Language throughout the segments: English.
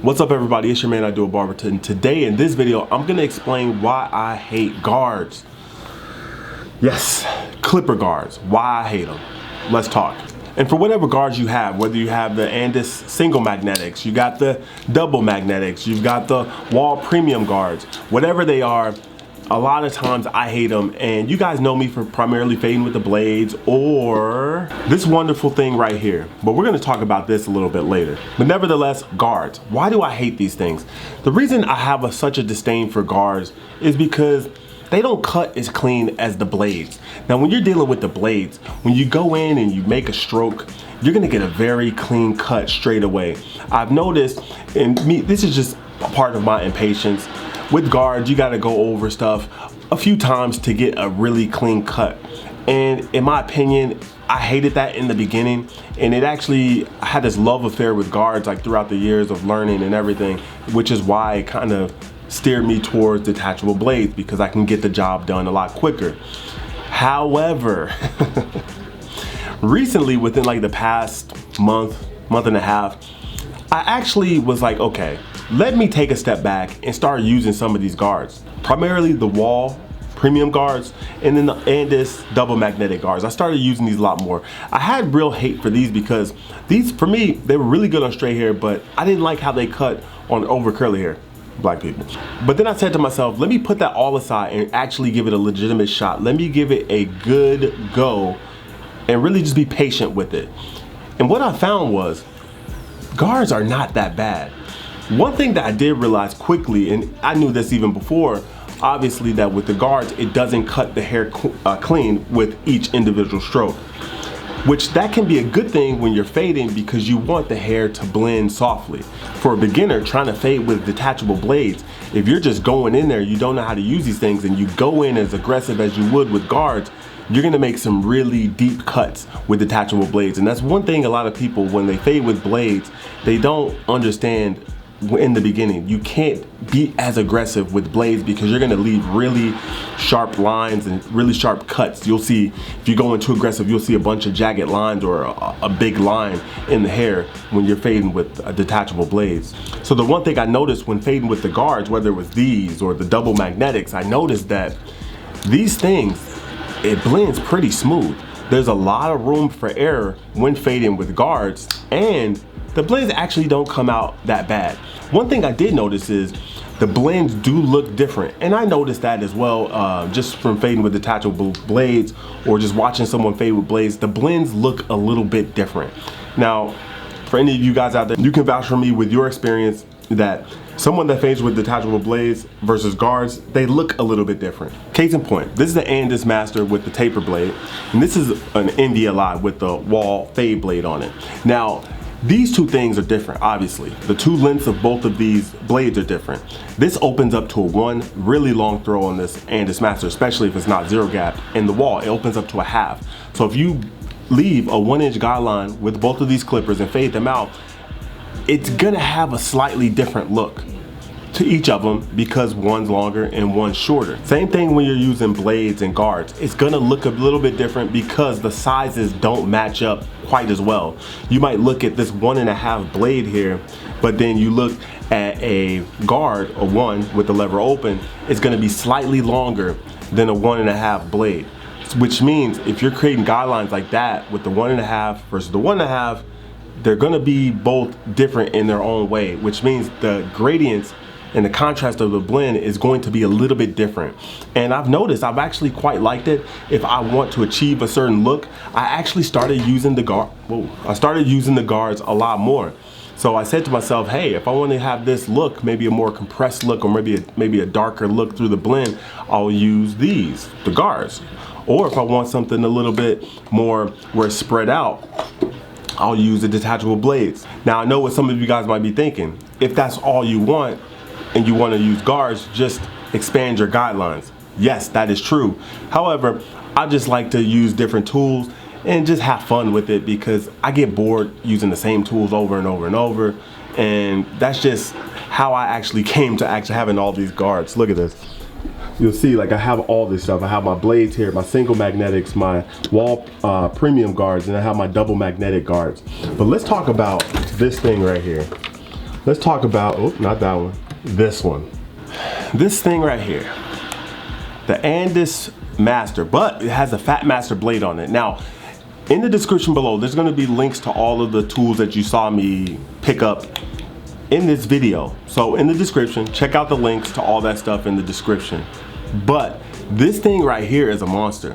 What's up everybody, it's your man I Do a Barber, and today in this video I'm gonna explain why I hate guards. Yes, clipper guards, why I hate them. Let's talk. And for whatever guards you have, whether you have the Andis single magnetics, you got the double magnetics, you've got the wall premium guards, whatever they are, a lot of times I hate them. And you guys know me for primarily fading with the blades or this wonderful thing right here. But we're gonna talk about this a little bit later. But nevertheless, guards. Why do I hate these things? The reason I have such a disdain for guards is because they don't cut as clean as the blades. Now, when you're dealing with the blades, when you go in and you make a stroke, you're gonna get a very clean cut straight away. I've noticed, and this is just a part of my impatience, with guards, you gotta go over stuff a few times to get a really clean cut. And in my opinion, I hated that in the beginning. And it actually, I had this love affair with guards like throughout the years of learning and everything, which is why it kind of steered me towards detachable blades, because I can get the job done a lot quicker. However, recently within like the past month and a half, I actually was like, okay, let me take a step back and start using some of these guards. Primarily the wall premium guards and then the Andis double magnetic guards. I started using these a lot more. I had real hate for these because these, for me, they were really good on straight hair, but I didn't like how they cut on over curly hair, black people. But then I said to myself, let me put that all aside and actually give it a legitimate shot. Let me give it a good go and really just be patient with it. And what I found was guards are not that bad. One thing that I did realize quickly, and I knew this even before, obviously, that with the guards, it doesn't cut the hair clean with each individual stroke, which that can be a good thing when you're fading because you want the hair to blend softly. For a beginner trying to fade with detachable blades, if you're just going in there, you don't know how to use these things, and you go in as aggressive as you would with guards, you're gonna make some really deep cuts with detachable blades. And that's one thing a lot of people, when they fade with blades, they don't understand in the beginning. You can't be as aggressive with blades because you're gonna leave really sharp lines and really sharp cuts. You'll see, if you go in too aggressive, you'll see a bunch of jagged lines or a big line in the hair when you're fading with detachable blades. So the one thing I noticed when fading with the guards, whether it was these or the double magnetics, I noticed that these things, it blends pretty smooth. There's a lot of room for error when fading with guards, and the blends actually don't come out that bad. One thing I did notice is the blends do look different, and I noticed that as well, just from fading with detachable blades or just watching someone fade with blades. The blends look a little bit different. Now, for any of you guys out there, you can vouch for me with your experience that someone that fades with detachable blades versus guards, they look a little bit different. Case in point, this is the Andis Master with the taper blade, and this is an India alot with the wall fade blade on it. Now, these two things are different, obviously. The two lengths of both of these blades are different. This opens up to a one really long throw on this Andis Master, especially if it's not zero gap. In the wall, it opens up to a half. So if you leave a 1-inch guideline with both of these clippers and fade them out, it's gonna have a slightly different look to each of them because one's longer and one's shorter. Same thing when you're using blades and guards. It's gonna look a little bit different because the sizes don't match up quite as well. You might look at this 1.5 blade here, but then you look at a guard, a one with the lever open, it's gonna be slightly longer than a 1.5 blade. Which means if you're creating guidelines like that with the 1.5 versus the 1.5, they're gonna be both different in their own way, which means the gradients and the contrast of the blend is going to be a little bit different. And I've noticed, I've actually quite liked it. If I want to achieve a certain look, I actually started using the guards a lot more. So I said to myself, hey, if I want to have this look, maybe a more compressed look or maybe a darker look through the blend, I'll use these, the guards. Or if I want something a little bit more where it's spread out, I'll use the detachable blades. Now I know what some of you guys might be thinking. If that's all you want and you want to use guards, just expand your guidelines. Yes, that is true. However, I just like to use different tools and just have fun with it because I get bored using the same tools over and over and over. And that's just how I actually came to having all these guards. Look at this. You'll see, like, I have all this stuff. I have my blades here, my single magnetics, my wall premium guards, and I have my double magnetic guards. But let's talk about this thing right here. let's talk about, oh, not that one, this one. This thing right here, the Andis Master, but it has a Fat Master blade on it. Now, in the description below, there's gonna be links to all of the tools that you saw me pick up in this video. So in the description, check out the links to all that stuff in the description. But this thing right here is a monster.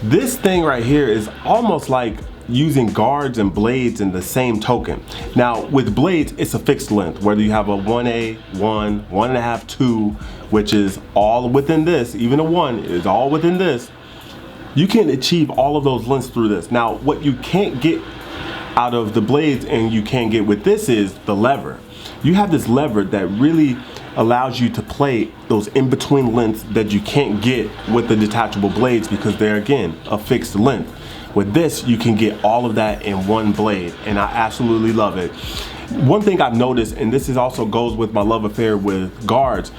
This thing right here is almost like using guards and blades in the same token. Now with blades, it's a fixed length, whether you have a 1A, 1, 1.5, 2, which is all within this, even a 1 is all within this. You can achieve all of those lengths through this. Now, what you can't get out of the blades and you can't get with this is the lever. You have this lever that really allows you to play those in-between lengths that you can't get with the detachable blades because they're, again, a fixed length. With this, you can get all of that in one blade, and I absolutely love it. One thing I've noticed, and this is also goes with my love affair with guards,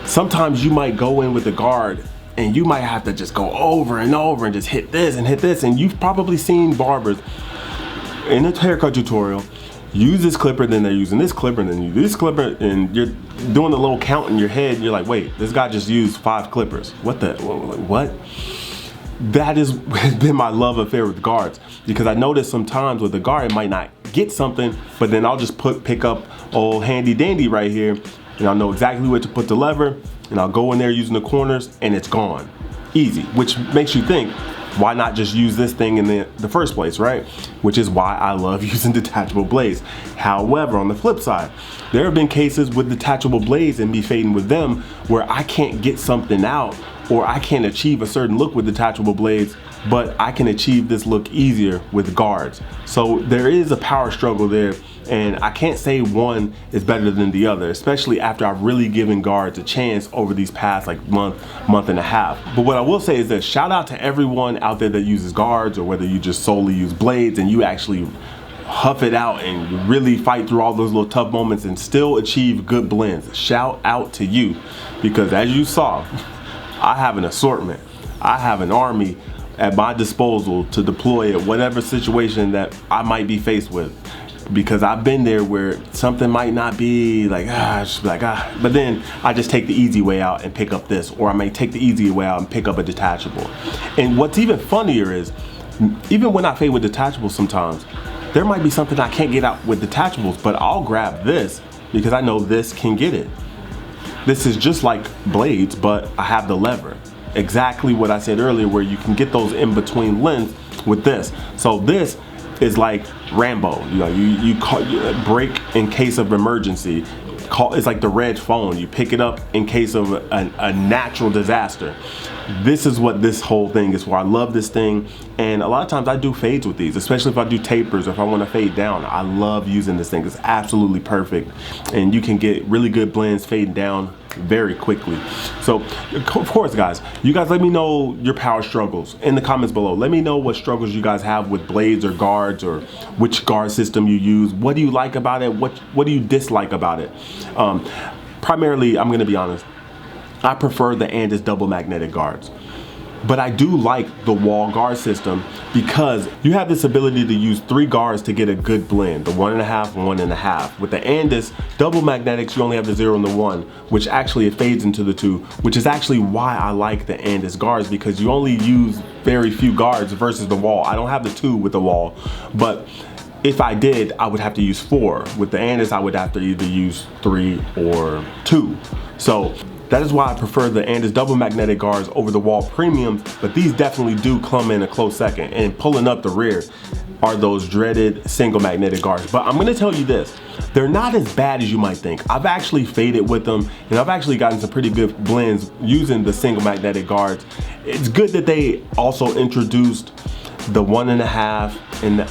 sometimes you might go in with a guard and you might have to just go over and over and just hit this, and you've probably seen barbers in a haircut tutorial use this clipper, then they're using this clipper, and then you use this clipper, and you're doing a little count in your head, and you're like, wait, this guy just used 5 clippers. What the, what? That has been my love affair with guards, because I notice sometimes with the guard, it might not get something, but then I'll just pick up old handy dandy right here, and I'll know exactly where to put the lever, and I'll go in there using the corners, and it's gone. Easy, which makes you think, why not just use this thing in the first place, right? Which is why I love using detachable blades. However, on the flip side, there have been cases with detachable blades and me fading with them where I can't get something out or I can't achieve a certain look with detachable blades, but I can achieve this look easier with guards. So there is a power struggle there, and I can't say one is better than the other, especially after I've really given guards a chance over these past like month and a half. But what I will say is that shout out to everyone out there that uses guards, or whether you just solely use blades and you actually huff it out and you really fight through all those little tough moments and still achieve good blends. Shout out to you, because as you saw, I have an assortment. I have an army at my disposal to deploy at whatever situation that I might be faced with. Because I've been there where something might not be like, but then I just take the easy way out and pick up this, or I may take the easy way out and pick up a detachable. And what's even funnier is, even when I fade with detachables sometimes, there might be something I can't get out with detachables, but I'll grab this because I know this can get it. This is just like blades, but I have the lever. Exactly what I said earlier, where you can get those in between lengths with this. So this is like Rambo. You know, you break in case of emergency. It's like the red phone. You pick it up in case of a natural disaster. This is what this whole thing is for. I love this thing, and a lot of times I do fades with these, especially if I do tapers, if I want to fade down. I love using this thing. It's absolutely perfect, and you can get really good blends fading down very quickly. So of course, guys, you guys let me know your power struggles in the comments below. Let me know what struggles you guys have with blades or guards, or which guard system you use. What do you like about it? What do you dislike about it? Primarily, I'm gonna be honest, I prefer the Andis double magnetic guards. But I do like the wall guard system because you have this ability to use 3 guards to get a good blend, the 1.5 and 1.5. With the Andis double magnetics, you only have the 0 and the 1, which actually it fades into the 2, which is actually why I like the Andis guards, because you only use very few guards versus the wall. I don't have the 2 with the wall, but if I did, I would have to use 4. With the Andis, I would have to either use 3 or 2. So that is why I prefer the Andis double magnetic guards over the wall premiums, but these definitely do come in a close second. And pulling up the rear are those dreaded single magnetic guards. But I'm gonna tell you this, they're not as bad as you might think. I've actually faded with them, and I've actually gotten some pretty good blends using the single magnetic guards. It's good that they also introduced the 1.5 and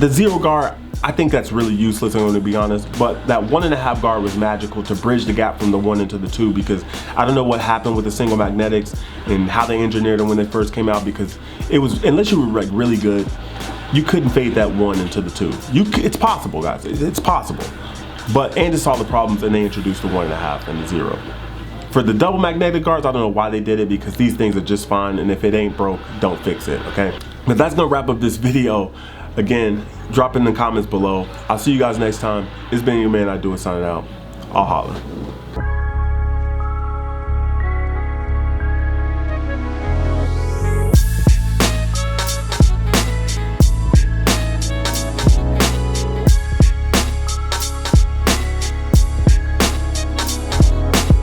the 0 guard. I think that's really useless, I'm going to be honest, but that 1.5 guard was magical to bridge the gap from the 1 into the 2, because I don't know what happened with the single magnetics and how they engineered them when they first came out, because it was, unless you were like really good, you couldn't fade that 1 into the 2. It's possible, guys, it's possible. But Andis saw the problems and they introduced the 1.5 and the 0. For the double magnetic guards, I don't know why they did it, because these things are just fine, and if it ain't broke, don't fix it, okay? But that's gonna wrap up this video. Again, drop in the comments below. I'll see you guys next time. It's been your man, I do it, signing out. I'll holler.